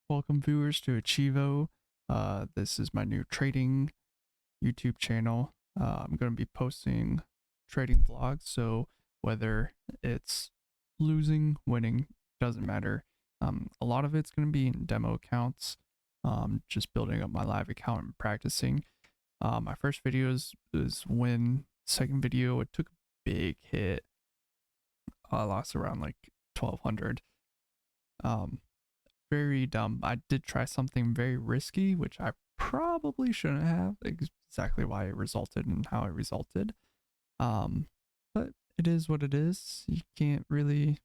Welcome viewers to Achivo. This is my new trading YouTube channel. I'm going to be posting trading vlogs, so whether it's losing, winning, doesn't matter. A lot of it's going to be in demo accounts, just building up my live account and practicing. My first video is win. Second video, it took a big hit. I lost around like 1200. Um, Very dumb. I did try something very risky, which I probably shouldn't have. Exactly why it resulted and how it resulted. Um, but it is what it is. You can't really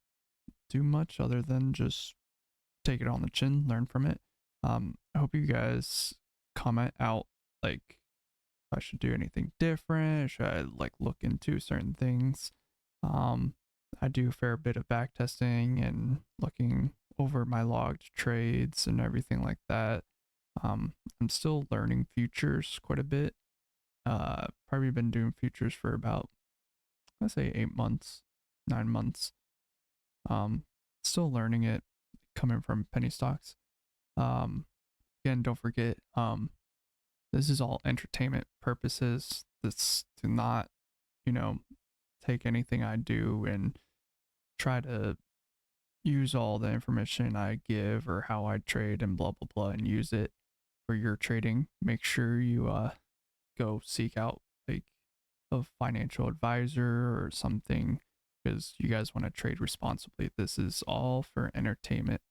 do much other than just take it on the chin, learn from it. I hope you guys comment out like if I should do anything different. Should I like look into certain things? Um, I do a fair bit of back testing and looking over my logged trades and everything like that. I'm still learning futures quite a bit. Probably been doing futures for about, let's say 8 months, 9 months. Um, Still learning it coming from penny stocks. Again, don't forget, this is all entertainment purposes. This do not, you know, take anything I do and try to use all the information I give or how I trade and blah blah blah and use it for your trading. Make sure you go seek out like a financial advisor or something because you guys want to trade responsibly. This is all for entertainment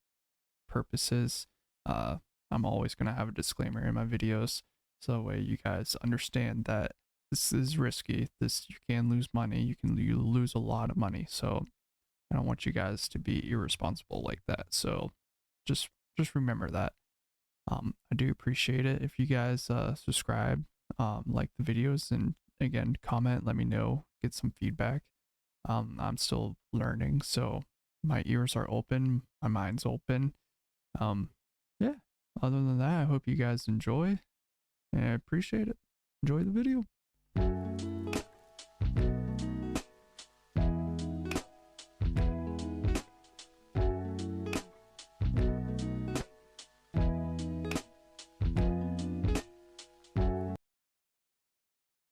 purposes. Uh I'm always going to have a disclaimer in my videos so that way you guys understand that this is risky. This you can lose money. You lose a lot of money. So I don't want you guys to be irresponsible like that. So just just remember that. I do appreciate it if you guys subscribe, like the videos, and again comment. Let me know, get some feedback. I'm still learning, so my ears are open, my mind's open. Um, yeah. Other than that, I hope you guys enjoy, and I appreciate it. Enjoy the video.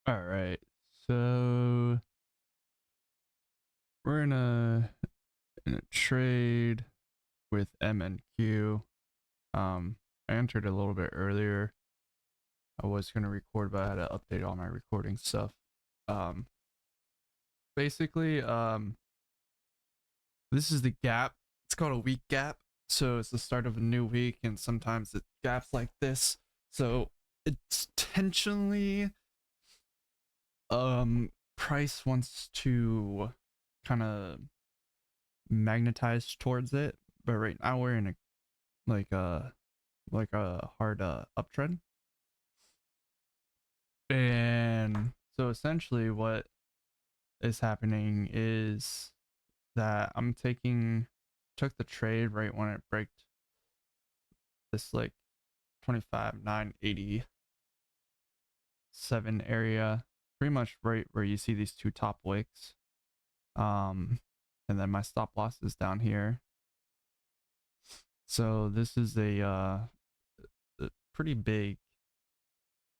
All right, so we're in a trade with MNQ. I entered a little bit earlier. I was gonna record, but I had to update all my recording stuff. Um, Basically, this is the gap. It's called a week gap. So it's the start of a new week, and sometimes it gaps like this. So it's intentionally, price wants to kind of magnetize towards it, but right now we're in a like a hard uptrend. And so essentially what is happening is that took the trade right when it break this like 25,987 area, pretty much right where you see these two top wicks. And then my stop loss is down here. So this is a pretty big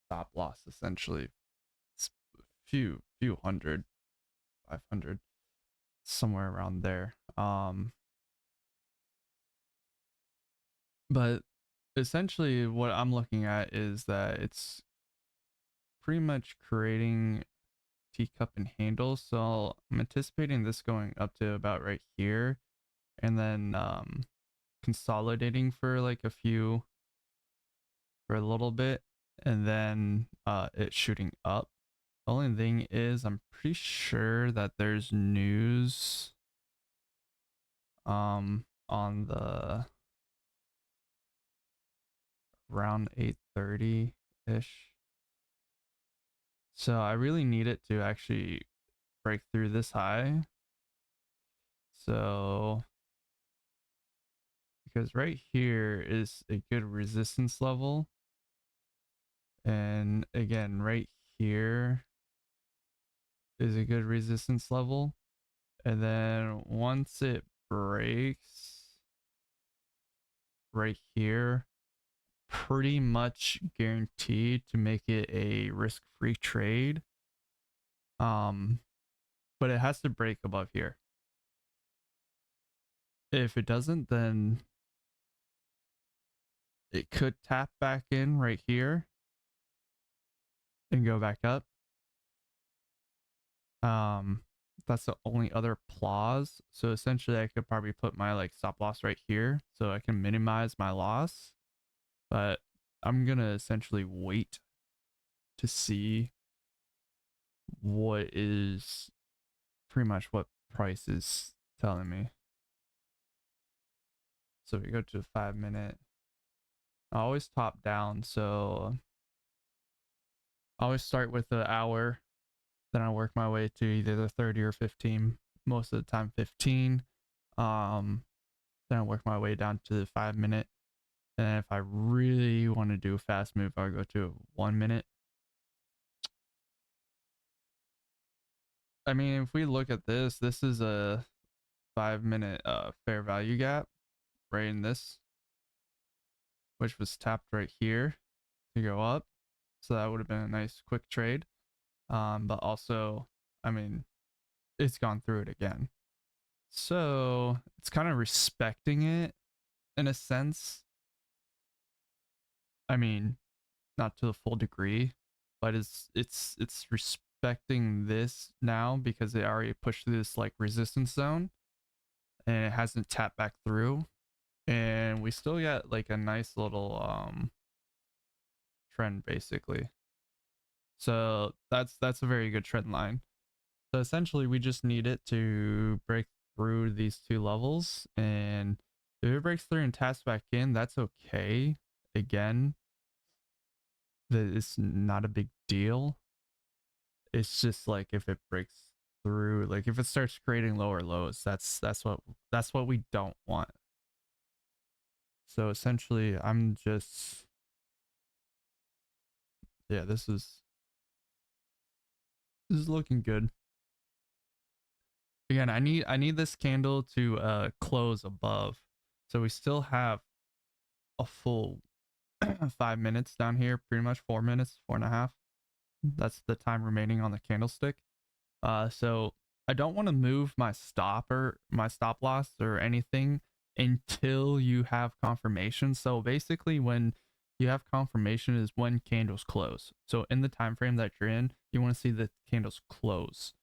stop loss essentially. It's few hundred, 500, somewhere around there. But essentially what I'm looking at is that it's pretty much creating teacup and handle. So I'm anticipating this going up to about right here and then consolidating for like for a little bit and then it shooting up. The only thing is I'm pretty sure that there's news on the around 8:30 ish. So I really need it to actually break through this high. So because right here is a good resistance level. And again, right here is a good resistance level. And then once it breaks right here, pretty much guaranteed to make it a risk-free trade. But it has to break above here. If it doesn't, then it could tap back in right here and go back up. That's the only other clause. So essentially I could probably put my like stop loss right here so I can minimize my loss. But I'm gonna essentially wait to see what is pretty much what price is telling me. So we go to 5 minute. I always top down, so I always start with the hour, then I work my way to either the 30 or 15. Most of the time 15. Then I work my way down to the 5 minute. And if I really want to do a fast move, I'll go to 1 minute. I mean, if we look at this, this is a 5 minute fair value gap right in this, which was tapped right here to go up. So that would have been a nice quick trade. But also, I mean, it's gone through it again. So it's kind of respecting it in a sense. I mean, not to the full degree, but it's respecting this now because it already pushed this like resistance zone and it hasn't tapped back through. And we still got like a nice little trend basically. So that's a very good trend line. So essentially we just need it to break through these two levels, and if it breaks through and taps back in, that's okay. Again, that it's not a big deal. It's just like if it breaks through, like if it starts creating lower lows, that's what we don't want. So essentially I'm just, yeah, this is looking good. Again, I need this candle to close above. So we still have a full 5 minutes down here, pretty much 4 minutes, 4.5. That's the time remaining on the candlestick. So I don't want to move my stop loss or anything until you have confirmation. So basically when you have confirmation is when candles close. So in the time frame that you're in, you want to see the candles close.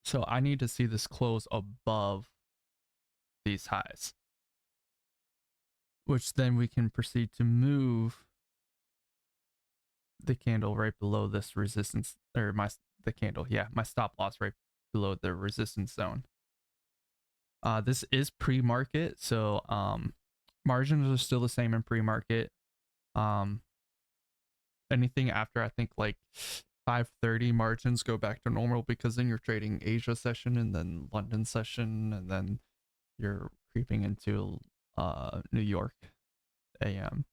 So I need to see this close above these highs, which then we can proceed to move the candle right below this resistance, or my stop loss right below the resistance zone. This is pre-market, so margins are still the same in pre-market. Anything after I think like 5:30 margins go back to normal, because then you're trading Asia session and then London session, and then you're creeping into New York AM.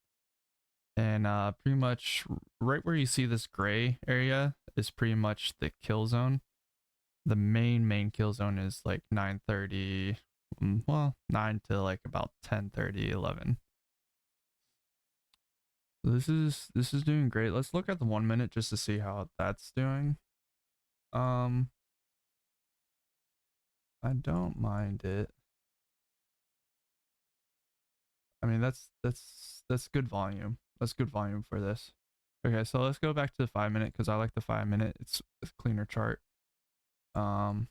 And pretty much right where you see this gray area is pretty much the kill zone. The main kill zone is like 9:30, well, 9 to like about 10:30, 11. So this is doing great. Let's look at the 1 minute just to see how that's doing. I don't mind it. I mean, that's good volume. That's good volume for this. Okay, so let's go back to the 5 minute because I like the 5 minute. It's a cleaner chart. Yeah,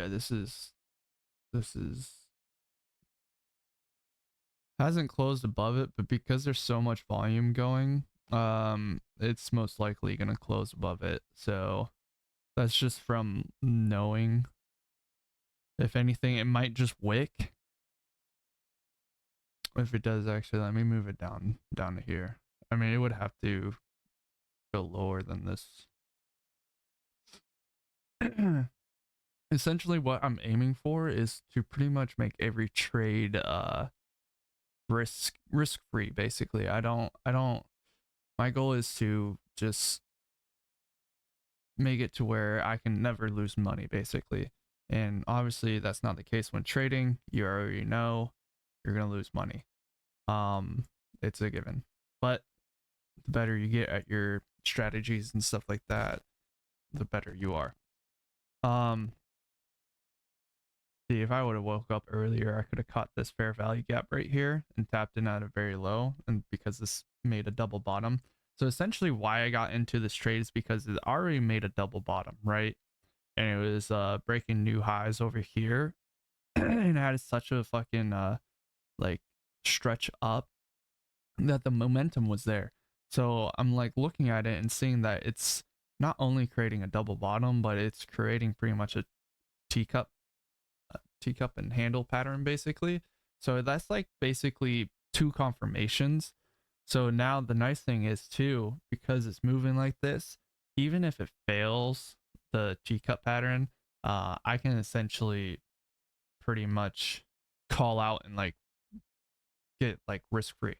this is hasn't closed above it, but because there's so much volume going, it's most likely gonna close above it. So that's just from knowing. If anything, it might just wick. If it does, actually, let me move it down to here. I mean, it would have to go lower than this. Essentially what I'm aiming for is to pretty much make every trade risk free. Basically, I don't my goal is to just make it to where I can never lose money, basically. And obviously that's not the case when trading. You already know you're gonna lose money. It's a given. But the better you get at your strategies and stuff like that, the better you are. Um, See, if I would have woke up earlier, I could have caught this fair value gap right here and tapped in at a very low, and because this made a double bottom. So essentially why I got into this trade is because it already made a double bottom, right? And it was breaking new highs over here. And it had such a fucking like stretch up that the momentum was there. So I'm like looking at it and seeing that it's not only creating a double bottom, but it's creating pretty much a teacup teacup and handle pattern basically. So that's like basically two confirmations. So now the nice thing is too, because it's moving like this, even if it fails the teacup pattern, I can essentially pretty much call out and like get like risk free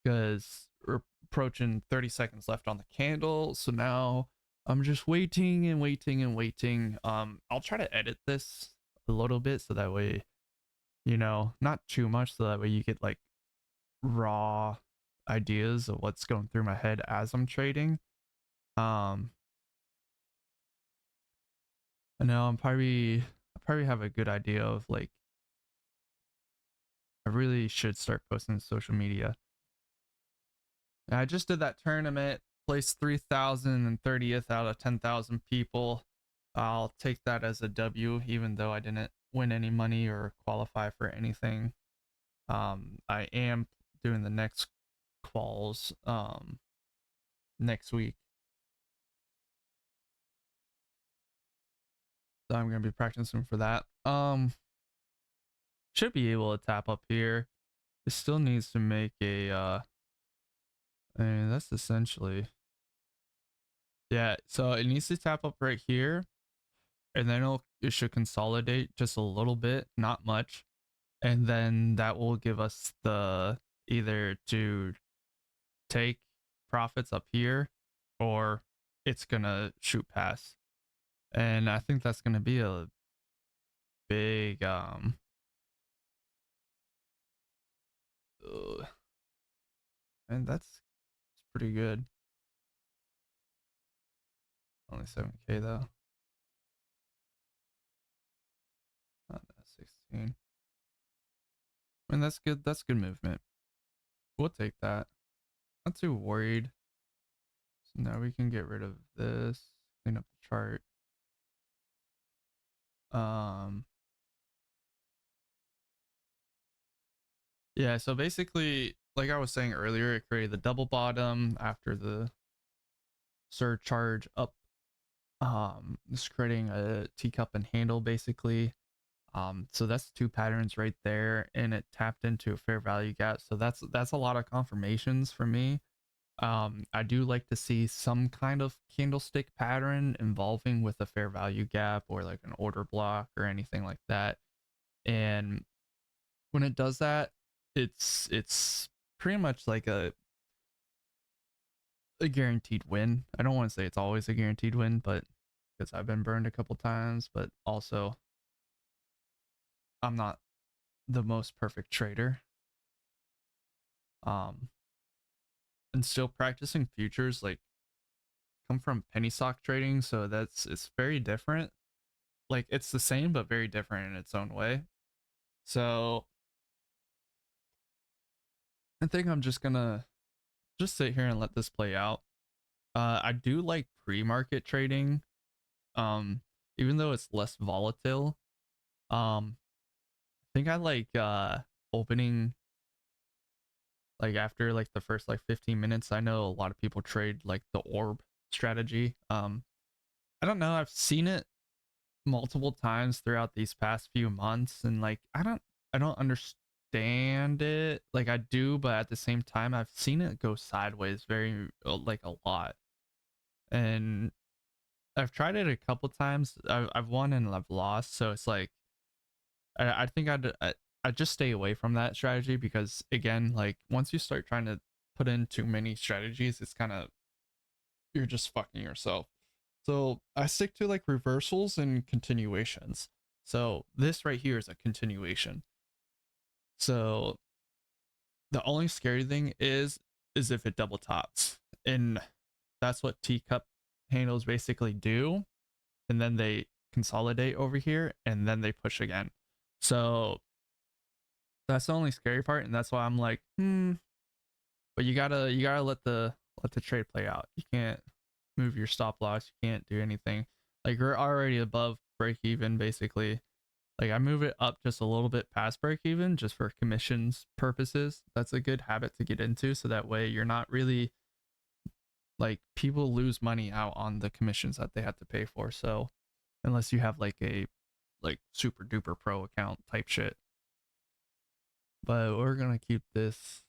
because we're approaching 30 seconds left on the candle. So now I'm just waiting and waiting and waiting. I'll try to edit this a little bit so that way, not too much, so that way you get like raw ideas of what's going through my head as I'm trading. I know I probably have a good idea of like I really should start posting to social media. I just did that tournament, placed 3,030th out of 10,000 people. I'll take that as a W, even though I didn't win any money or qualify for anything. I am doing the next quals next week. So I'm gonna be practicing for that. Should be able to tap up here. It still needs to make a I mean, that's essentially, yeah, so it needs to tap up right here, and then it should consolidate just a little bit, not much, and then that will give us the either to take profits up here or it's gonna shoot past. And I think that's gonna be a big and that's pretty good. Only 7K though. Not that 16. I mean, that's good. That's good movement. We'll take that. Not too worried. So now we can get rid of this. Clean up the chart. Um. Yeah. So basically, like I was saying earlier, it created the double bottom after the surcharge up. Just creating a teacup and handle basically. So that's two patterns right there, and it tapped into a fair value gap. So that's a lot of confirmations for me. I do like to see some kind of candlestick pattern involving with a fair value gap or like an order block or anything like that. And when it does that, it's pretty much like a guaranteed win. I don't want to say it's always a guaranteed win, but because I've been burned a couple times, but also I'm not the most perfect trader. Um, and still practicing futures like come from penny stock trading, so it's very different. Like it's the same but very different in its own way. So I think I'm just gonna just sit here and let this play out. I do like pre-market trading. Um, Even though it's less volatile. I think I like opening like after like the first like 15 minutes. I know a lot of people trade like the orb strategy. I don't know. I've seen it multiple times throughout these past few months, and like I don't understand it. Like I do, but at the same time I've seen it go sideways very like a lot. And I've tried it a couple times. I've won and I've lost, so it's like I think I'd just stay away from that strategy because again, like once you start trying to put in too many strategies, it's kind of you're just fucking yourself. So I stick to like reversals and continuations. So this right here is a continuation. So the only scary thing is if it double tops, and that's what teacup handles basically do, and then they consolidate over here and then they push again. So that's the only scary part, and that's why I'm like, but you gotta let the trade play out. You can't move your stop loss. You can't do anything. Like we're already above break even basically. Like I move it up just a little bit past break even just for commissions purposes. That's a good habit to get into, so that way you're not really like people lose money out on the commissions that they have to pay for. So unless you have like a like super duper pro account type shit. But we're gonna keep this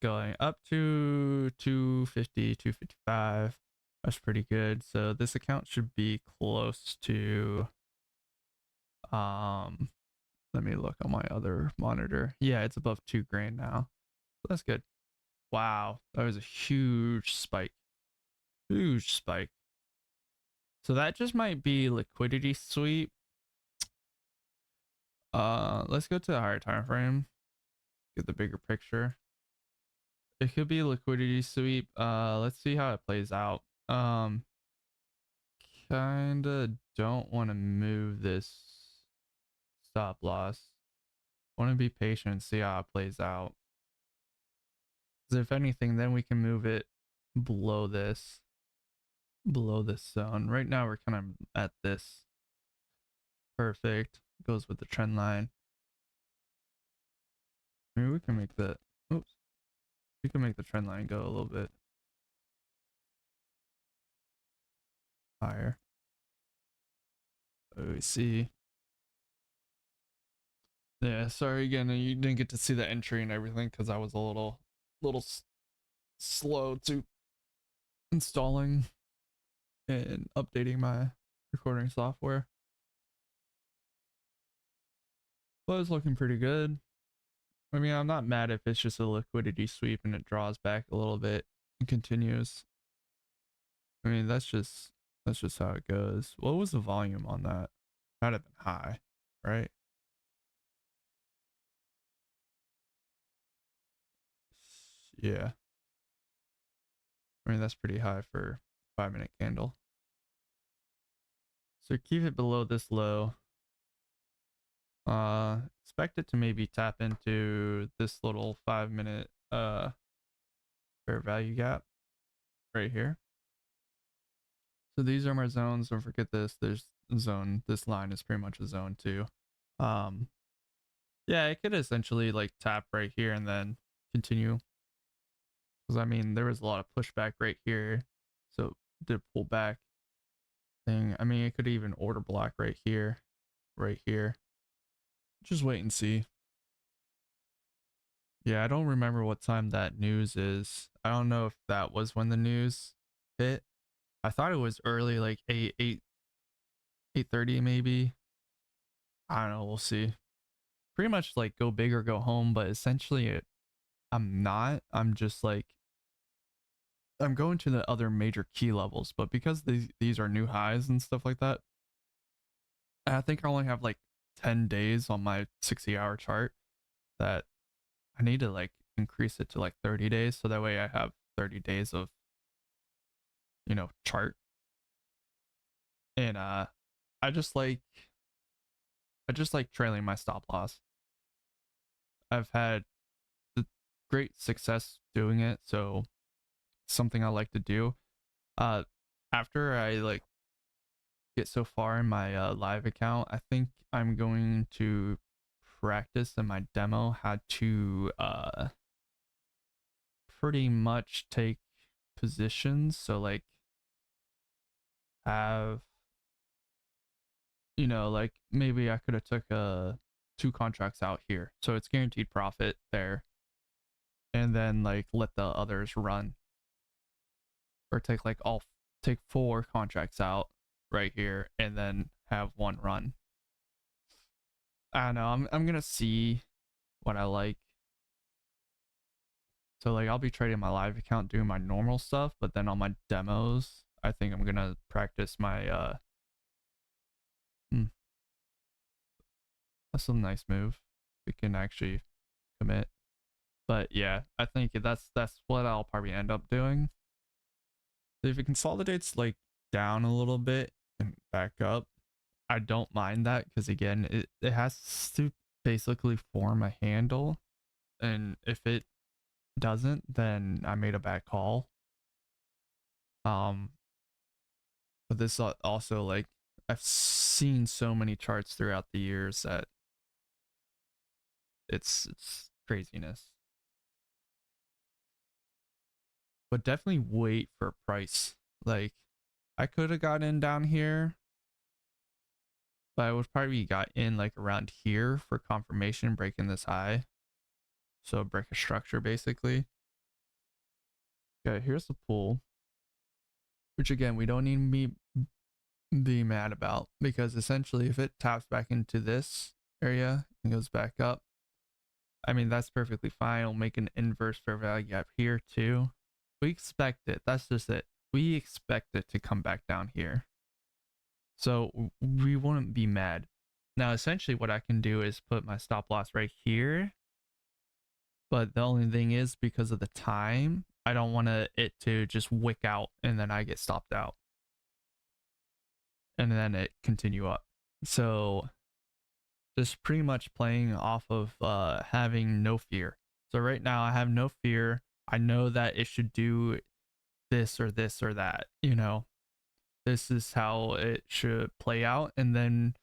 going up to 250, 255. That's pretty good. So this account should be close to um let me look on my other monitor. Yeah, it's above 2 grand now. So that's good. Wow, that was a huge spike. Huge spike. So that just might be liquidity sweep. Let's go to the higher time frame. Get the bigger picture. It could be liquidity sweep. Let's see how it plays out. Kinda don't want to move this stop loss. Want to be patient and see how it plays out. Because if anything, then we can move it below this zone. Right now we're kind of at this. Perfect. Goes with the trend line. Maybe we can make the oops. We can make the trend line go a little bit higher. Oh, we see. Yeah, sorry again. You didn't get to see the entry and everything because I was a little slow to installing and updating my recording software. But it's looking pretty good. I mean, I'm not mad if it's just a liquidity sweep and it draws back a little bit and continues. I mean, that's just how it goes. What was the volume on that? That'd have been high, right? Yeah. I mean, that's pretty high for 5 minute candle. So keep it below this low. Expect it to maybe tap into this little 5 minute fair value gap right here. So these are my zones. Don't forget this. There's zone. This line is pretty much a zone too. Um, yeah, it could essentially like tap right here and then continue. Because I mean, there was a lot of pushback right here, so did pull back thing. I mean, it could even order block right here, right here. Just wait and see. Yeah, I don't remember what time that news is. I don't know if that was when the news hit. I thought it was early, like 8:30 maybe. I don't know. We'll see. Pretty much like go big or go home, but essentially I'm not. I'm just like I'm going to the other major key levels, but because these are new highs and stuff like that, I think I only have like 10 days on my 60-hour chart that I need to like increase it to like 30 days so that way I have 30 days of chart. And I just like I just like trailing my stop loss. I've had great success doing it, so something I like to do. Uh After I like get so far in my live account, I think I'm going to practice in my demo how to pretty much take positions. So like have like maybe I could have took 2 contracts out here. So it's guaranteed profit there. And then like let the others run. Or take 4 contracts out right here and then have 1 run. I don't know. I'm gonna see what I like. So like I'll be trading my live account doing my normal stuff, but then on my demos, I think I'm gonna practice my that's a nice move. We can actually commit. But yeah, I think that's what I'll probably end up doing. If it consolidates like down a little bit and back up, I don't mind that because again, it has to basically form a handle, and if it doesn't, then I made a bad call. Um, but this also like I've seen so many charts throughout the years that it's craziness. But definitely wait for price. Like I could have got in down here, but I would probably got in like around here for confirmation, breaking this high. So break a structure basically. Okay, here's the pool, which again we don't need to be mad about because essentially if it taps back into this area and goes back up, I mean that's perfectly fine. We'll make an inverse fair value gap here too. We expect it. That's just it. We expect it to come back down here. So we wouldn't be mad. Now essentially what I can do is put my stop loss right here. But the only thing is because of the time, I don't want it to just wick out and then I get stopped out. And then it continue up. So just pretty much playing off of having no fear. So right now I have no fear. I know that it should do this or this or that, you know. This is how it should play out. And then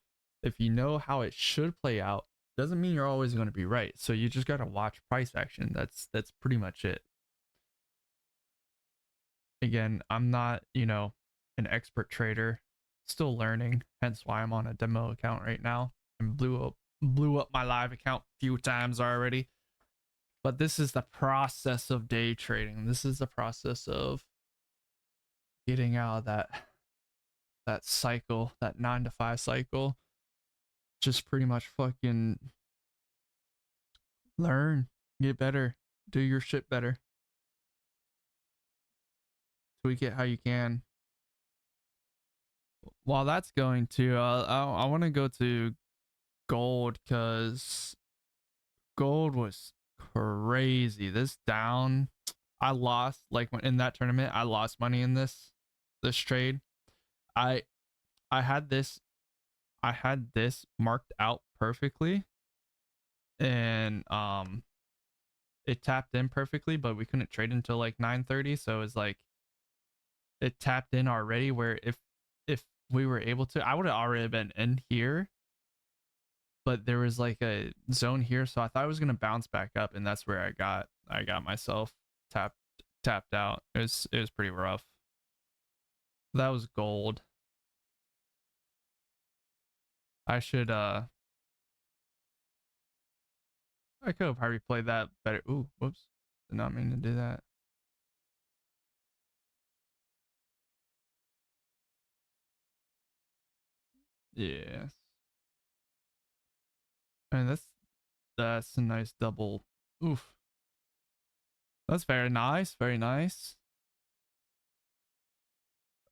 if you know how it should play out, doesn't mean you're always going to be right. So you just got to watch price action. That's pretty much it. Again, I'm not, you know, an expert trader, still learning, hence why I'm on a demo account right now and blew up my live account a few times already. But this is the process of day trading. This is the process of getting out of that cycle, that 9 to 5 cycle. Just pretty much fucking learn, get better, do your shit better. Tweak it how you can. While that's going to, I want to go to gold because gold was crazy. This down, I lost like in that tournament. I lost money in this trade. I I had this I had this marked out perfectly, and it tapped in perfectly, but we couldn't trade until like 9:30. So it was like it tapped in already. Where if we were able to, I would have already been in here, but there was like a zone here, so I thought I was gonna bounce back up, and that's where I got myself tapped out. It was pretty rough. That was gold. I should I could have probably played that better. Ooh, whoops. Did not mean to do that. Yes. And that's a nice double. Oof. That's very nice. Very nice.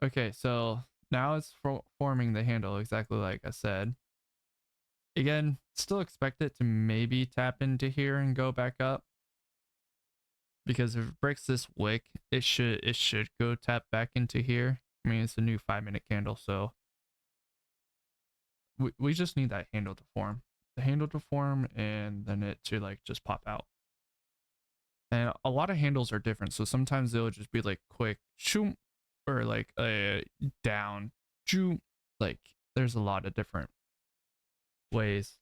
Okay, so now it's forming the handle exactly like I said. Again, still expect it to maybe tap into here and go back up. Because if it breaks this wick, it should go tap back into here. I mean, it's a new 5-minute candle, so we just need that handle to form. The handle to form and then it to like just pop out. And a lot of handles are different, so sometimes they'll just be like quick shoom or like a down shoom. Like there's a lot of different ways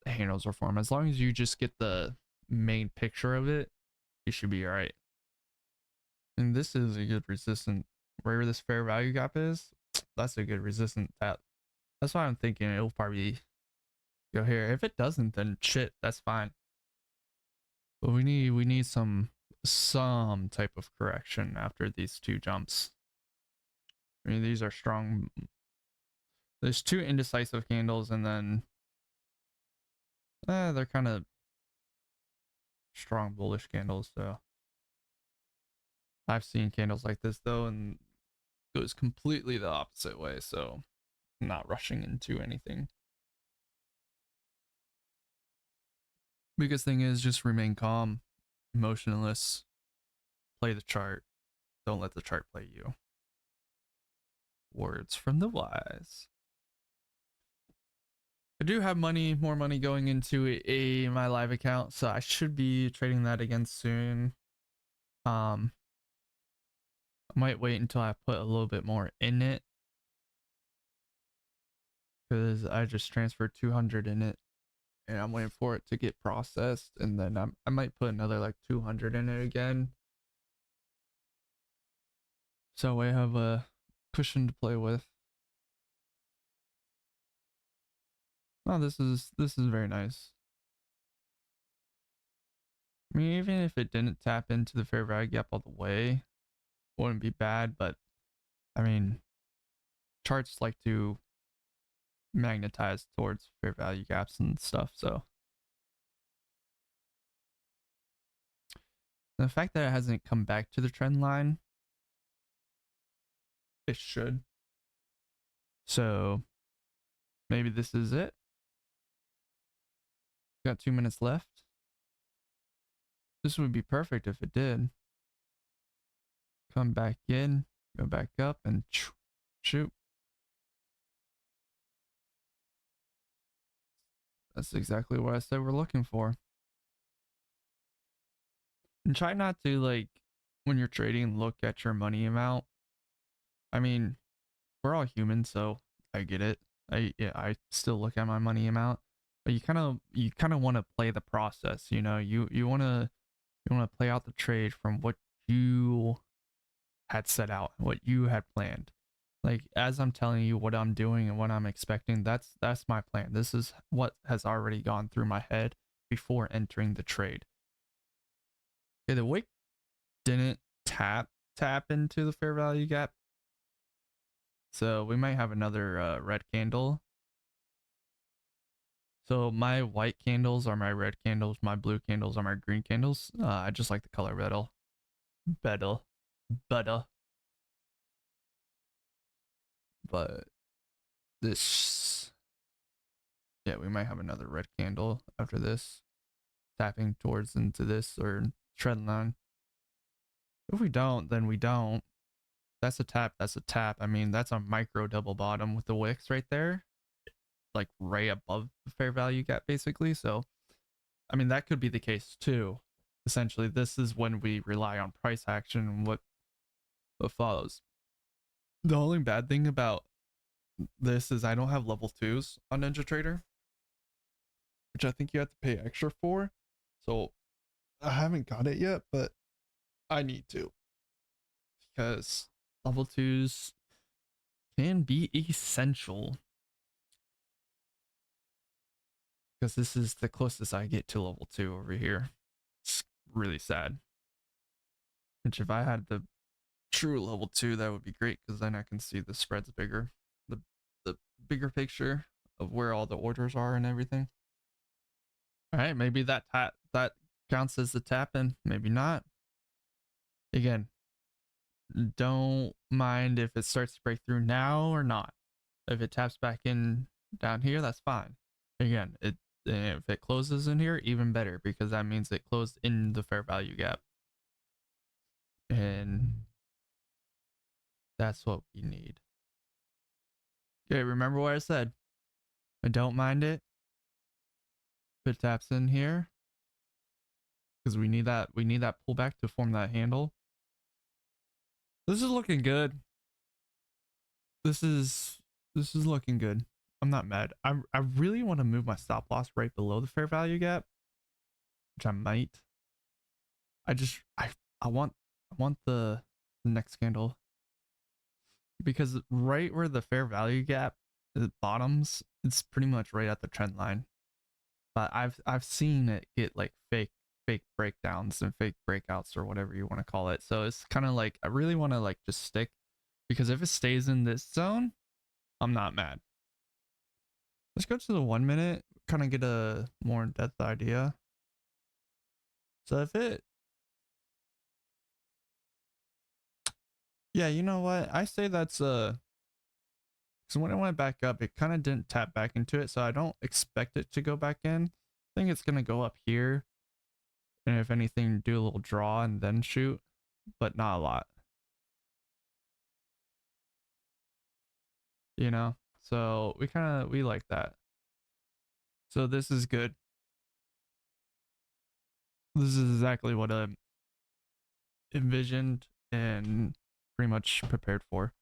the handles are formed. As long as you just get the main picture of it, you should be all right. And this is a good resistant. Wherever this fair value gap is, that's a good resistant tap. That's why I'm thinking it'll probably go here. If it doesn't, then shit, that's fine. But we need some type of correction after these two jumps. I mean, these are strong. There's two indecisive candles, and then they're kind of strong bullish candles. So I've seen candles like this though, and it goes completely the opposite way. So I'm not rushing into anything. Biggest thing is just remain calm, emotionless, play the chart. Don't let the chart play you. Words from the wise. I do have more money going into my live account, so I should be trading that again soon. I might wait until I put a little bit more in it, because I just transferred 200 in it, and I'm waiting for it to get processed, and then I might put another like 200 in it again, so I have a cushion to play with. Oh, this is very nice. I mean, even if it didn't tap into the fair value gap all the way, wouldn't be bad, but I mean, charts like to magnetize towards fair value gaps and stuff, so the fact that it hasn't come back to the trend line, it should. So maybe this is it. Got 2 minutes left. This would be perfect if it did. Come back in, go back up, and shoot. That's exactly what I said we're looking for. And try not to, like, when you're trading, look at your money amount. I mean, we're all human, so I get it. I still look at my money amount, but you kind of want to play the process. You know, you want to play out the trade from what you had set out, what you had planned. Like, as I'm telling you what I'm doing and what I'm expecting, that's my plan. This is what has already gone through my head before entering the trade. Okay, the wick didn't tap into the fair value gap, so we might have another red candle. So my white candles are my red candles, my blue candles are my green candles. I just like the color better. But this, yeah, we might have another red candle after this, tapping towards into this or trend line. If we don't, then we don't. That's a tap. That's a tap. I mean, that's a micro double bottom with the wicks right there, like right above the fair value gap, basically. So, I mean, that could be the case too. Essentially, this is when we rely on price action and what follows. The only bad thing about this is I don't have level 2s on NinjaTrader, which I think you have to pay extra for. So I haven't got it yet, but I need to, because level 2s can be essential, because this is the closest I get to level 2 over here. It's really sad. Which, if I had the true level 2, that would be great, because then I can see the spreads bigger, the bigger picture of where all the orders are and everything. All right, maybe that counts as the tap in, maybe not. Again, don't mind if it starts to break through now or not. If it taps back in down here, that's fine. Again, if it closes in here, even better, because that means it closed in the fair value gap, and that's what we need. Okay, remember what I said. I don't mind it if it taps in here, because we need that pullback to form that handle. This is looking good. This is looking good. I'm not mad. I really want to move my stop loss right below the fair value gap, which I might. I want the next candle, because right where the fair value gap bottoms, it's pretty much right at the trend line. But I've seen it get like fake breakdowns and fake breakouts, or whatever you want to call it. So it's kind of like I really want to like just stick, because if it stays in this zone, I'm not mad. Let's go to the 1 minute, kind of get a more in-depth idea. So if it, yeah, you know what? I say that's because when it went back up, it kind of didn't tap back into it, so I don't expect it to go back in. think it's gonna go up here, and if anything, do a little draw and then shoot, but not a lot. You know, so we like that. So this is good. This is exactly what I envisioned and pretty much prepared for.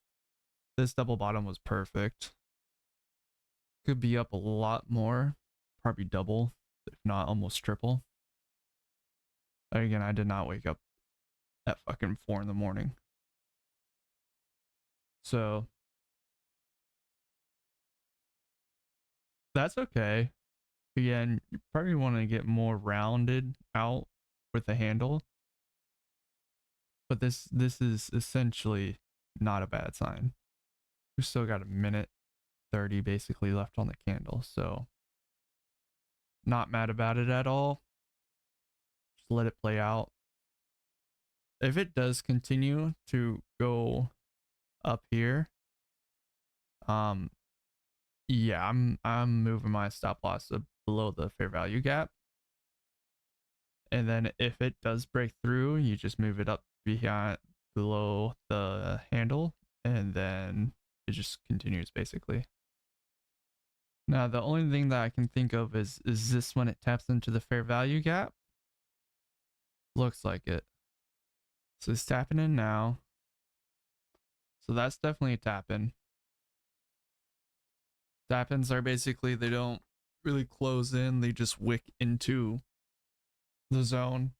This double bottom was perfect. Could be up a lot more, probably double, if not almost triple. Again, I did not wake up at fucking 4 in the morning. So that's okay. Again, you probably want to get more rounded out with the handle. But this is essentially not a bad sign. We still got a minute 30 basically left on the candle, so not mad about it at all. Just let it play out. If it does continue to go up here, yeah, I'm moving my stop loss below the fair value gap. And then if it does break through, you just move it up below the handle, and then it just continues basically. Now the only thing that I can think of is this when it taps into the fair value gap? Looks like it. So it's tapping in now. So that's definitely a tap in. Tap ins are basically, they don't really close in, they just wick into the zone.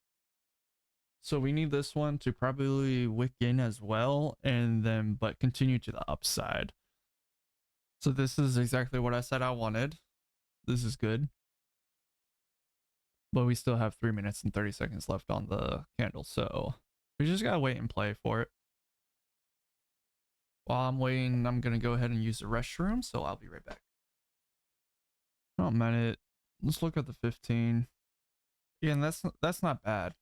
So we need this one to probably wick in as well, and then but continue to the upside. So this is exactly what I said I wanted. This is good. But we still have 3 minutes and 30 seconds left on the candle, so we just gotta wait and play for it. While I'm waiting, I'm gonna go ahead and use the restroom, so I'll be right back. Oh, minute. Let's look at the 15. Yeah, and that's not bad.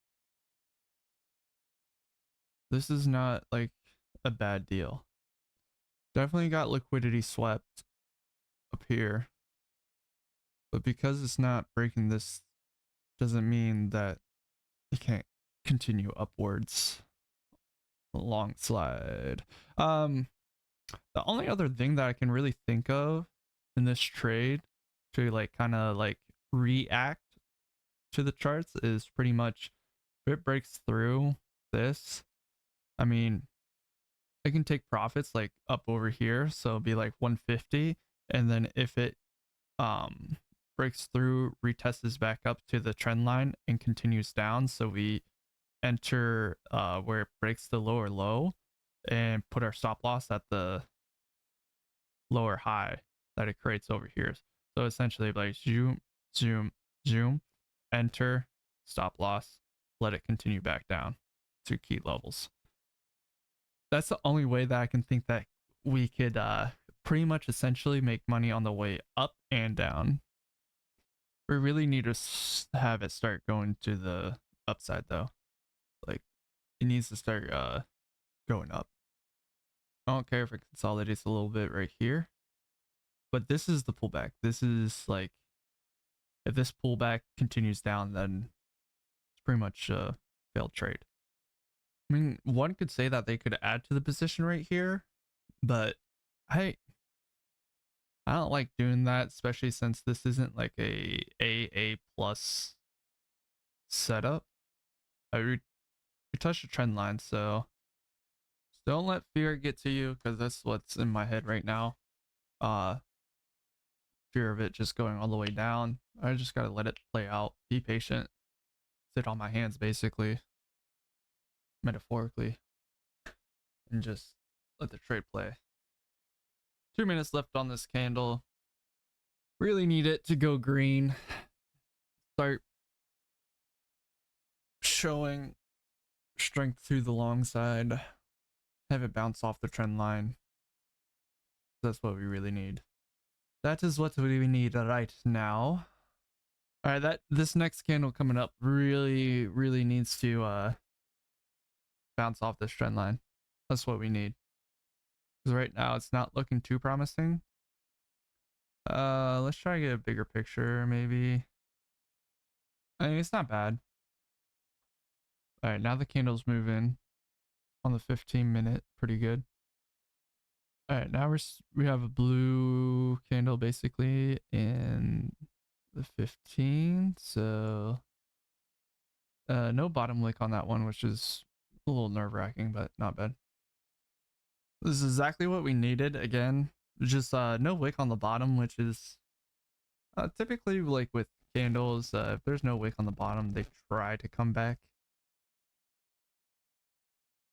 This is not like a bad deal. Definitely got liquidity swept up here. But because it's not breaking this, doesn't mean that it can't continue upwards. Long slide. The only other thing that I can really think of in this trade to like kind of like react to the charts is pretty much if it breaks through this, I mean, I can take profits like up over here, so it'll be like 150, and then if it breaks through, retests back up to the trend line and continues down, so we enter where it breaks the lower low and put our stop loss at the lower high that it creates over here. So essentially like zoom, zoom, zoom, enter, stop loss, let it continue back down to key levels. That's the only way that I can think that we could pretty much essentially make money on the way up and down. We really need to have it start going to the upside though. Like it needs to start going up. I don't care if it consolidates a little bit right here. But this is the pullback. This is like, if this pullback continues down, then it's pretty much a failed trade. I mean, one could say that they could add to the position right here, but I don't like doing that, especially since this isn't like a AA plus setup. We touched the trend line, so don't let fear get to you, because that's what's in my head right now. Fear of it just going all the way down. I just gotta let it play out, be patient, sit on my hands basically, metaphorically, and just let the trade play. 2 minutes left on this candle. Really need it to go green. Start showing strength through the long side. Have it bounce off the trend line. That's what we really need. That is what we need right now. All right, this next candle coming up really needs to bounce off this trend line. That's what we need. Because right now it's not looking too promising. Let's try to get a bigger picture maybe. I mean, it's not bad. All right, now the candle's moving on the 15-minute, pretty good. All right, now we have a blue candle basically in the 15. So no bottom lick on that one, which is a little nerve-wracking, but not bad. This is exactly what we needed. Again, just no wick on the bottom, which is typically like with candles, if there's no wick on the bottom, they try to come back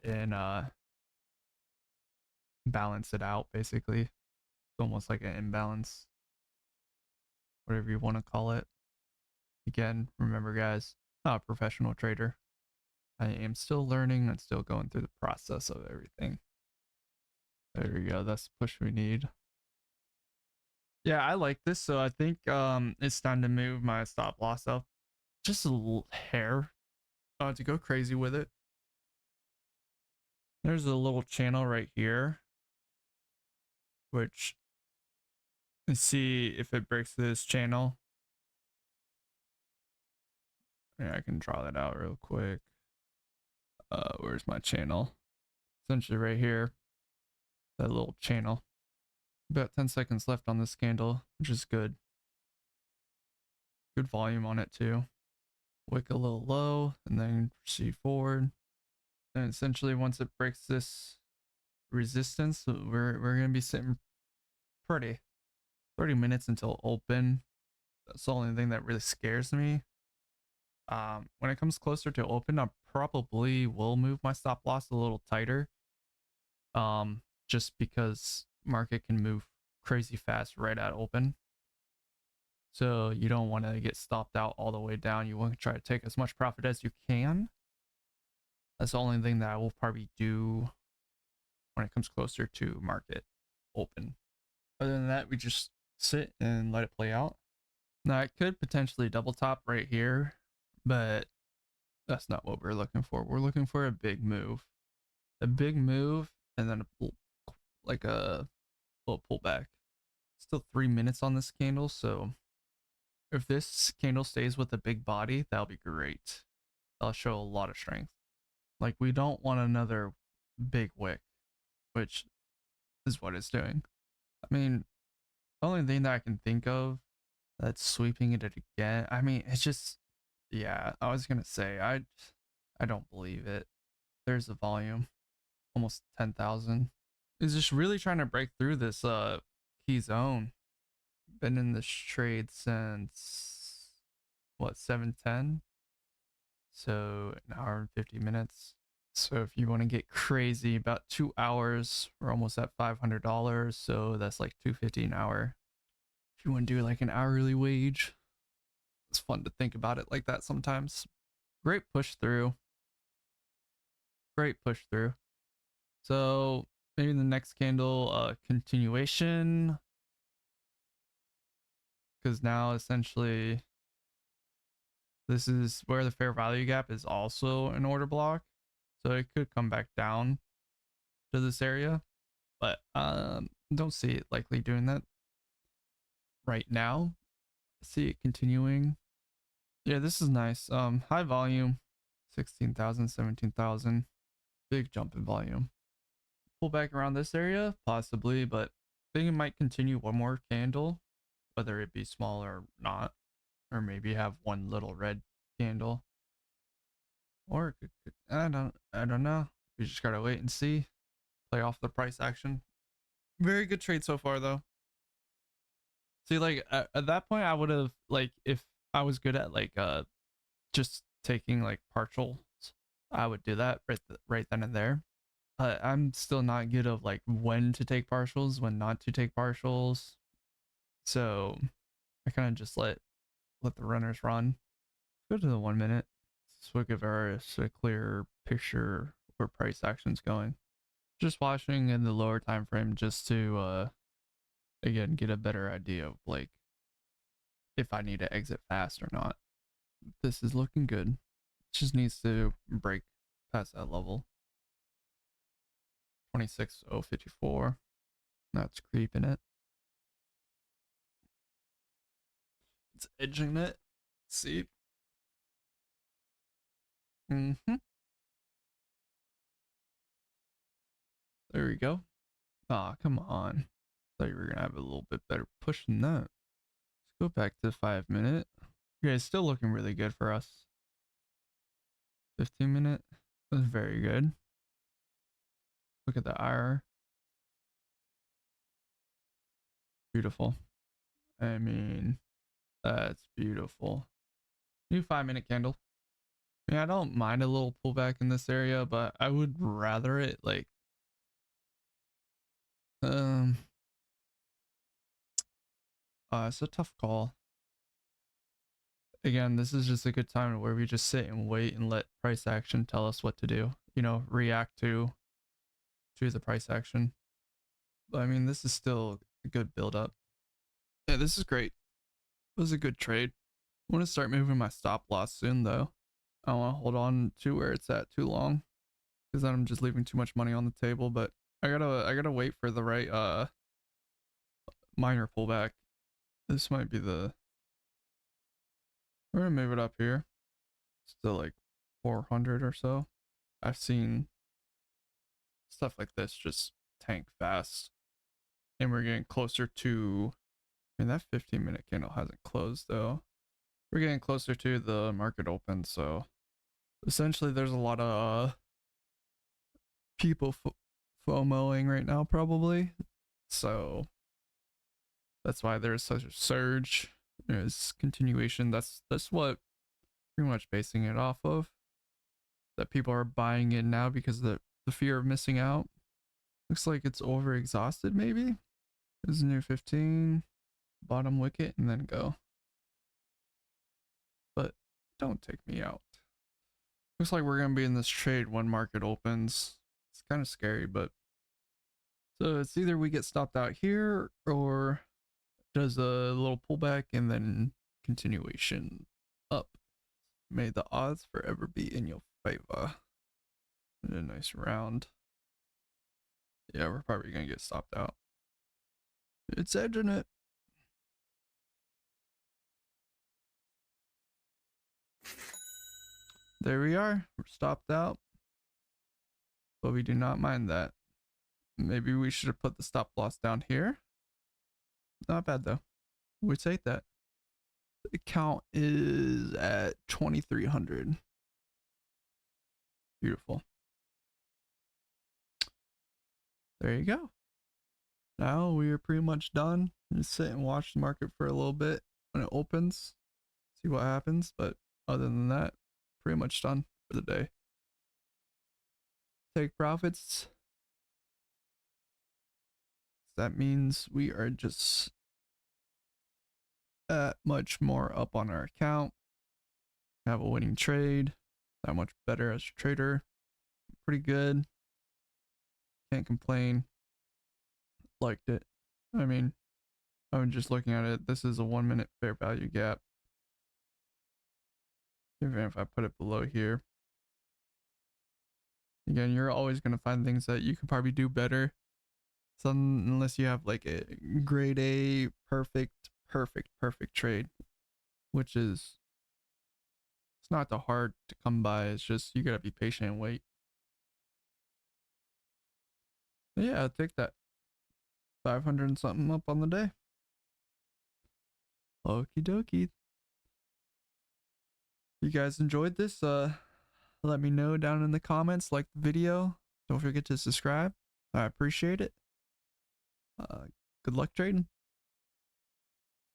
and balance it out basically. It's almost like an imbalance, whatever you want to call it. Again, remember guys, not a professional trader. I am still learning and still going through the process of everything. There we go. That's the push we need. Yeah, I like this. So I think it's time to move my stop loss up just a little hair to go crazy with it. There's a little channel right here, which let's see if it breaks this channel. Yeah, I can draw that out real quick. Where's my channel? Essentially right here, that little channel. About 10 seconds left on this candle, which is good. Good volume on it too. Wick a little low and then proceed forward. And essentially once it breaks this resistance, we're gonna be sitting pretty 30 minutes until open. That's the only thing that really scares me. When it comes closer to open, I probably will move my stop loss a little tighter. Just because market can move crazy fast right at open. So you don't want to get stopped out all the way down. You want to try to take as much profit as you can. That's the only thing that I will probably do when it comes closer to market open. Other than that, we just sit and let it play out. Now it could potentially double top right here, but that's not what we're looking for. We're looking for a big move. A big move and then like a little pullback. Still 3 minutes on this candle, so if this candle stays with a big body, that'll be great. That'll show a lot of strength. Like, we don't want another big wick, which is what it's doing. I mean, the only thing that I can think of that's sweeping it again, I mean, it's just, yeah, I was gonna say, I don't believe it. There's the volume, almost 10,000. It's just really trying to break through this key zone. Been in this trade since what, 7:10? So an hour and 50 minutes. So if you want to get crazy, about 2 hours, we're almost at $500. So that's like $250 an hour. If you want to do like an hourly wage, it's fun to think about it like that sometimes. Great push through. Great push through. So maybe the next candle, continuation. Because now essentially this is where the fair value gap is also an order block. So it could come back down to this area, but don't see it likely doing that right now. See it continuing. Yeah, this is nice. High volume, 16,000, 17,000. Big jump in volume. Pull back around this area, possibly, but I think it might continue one more candle, whether it be small or not, or maybe have one little red candle. Or it could, I don't know. We just gotta wait and see. Play off the price action. Very good trade so far though. See, like at that point I would have, like, if I was good at like just taking like partials, I would do that right then and there. But I'm still not good of like when to take partials, when not to take partials. So I kind of just let the runners run. Let's go to the 1 minute. So we'll give us a clear picture where price action's going. Just watching in the lower time frame just to again get a better idea of like if I need to exit fast or not. This is looking good. It just needs to break past that level. 26,054. That's creeping it. It's edging it. See? Mm-hmm. There we go. Aw, come on. Thought you were gonna have a little bit better push than that. Let's go back to 5 minute. You guys still looking really good for us. 15 minute. That's very good. Look at the IR. Beautiful. I mean, that's beautiful. New 5 minute candle. Yeah, I don't mind a little pullback in this area, but I would rather it like it's a tough call. Again, this is just a good time where we just sit and wait and let price action tell us what to do. You know, react to the price action. But I mean, this is still a good build up. Yeah, this is great. It was a good trade. I want to start moving my stop loss soon though. I don't want to hold on to where it's at too long, because then I'm just leaving too much money on the table. But I gotta wait for the right minor pullback. This might be the, we're gonna move it up here. Still like 400 or so. I've seen stuff like this just tank fast, and we're getting closer to, I mean, that 15 minute candle hasn't closed though. We're getting closer to the market open, so essentially there's a lot of people FOMOing right now probably, so that's why there's such a surge. There's continuation. That's what pretty much basing it off of, that people are buying in now because of the fear of missing out. Looks like it's over exhausted maybe. There's a new 15 bottom wicket and then go, but don't take me out. Looks like we're gonna be in this trade when market opens. It's kind of scary, but so it's either we get stopped out here or does a little pullback and then continuation up. May the odds forever be in your favor. And a nice round. Yeah, we're probably gonna get stopped out. It's edging it. There we are. We're stopped out, but we do not mind that. Maybe we should have put the stop loss down here. Not bad though. We take that. The count is at 2,300. Beautiful. There you go. Now we are pretty much done. Just sit and watch the market for a little bit when it opens, see what happens. But other than that, pretty much done for the day. Take profits. That means we are just that much more up on our account. Have a winning trade. That much better as a trader. Pretty good. Can't complain. Liked it. I mean, I'm just looking at it. This is a 1 minute fair value gap. Even if I put it below here. Again, you're always going to find things that you could probably do better. Unless you have like a grade A perfect trade, which is, it's not that hard to come by. It's just you gotta be patient and wait. But yeah, I'll take that. 500 and something up on the day. Okie dokie. You guys enjoyed this? Let me know down in the comments. Like the video. Don't forget to subscribe. I appreciate it. Good luck trading.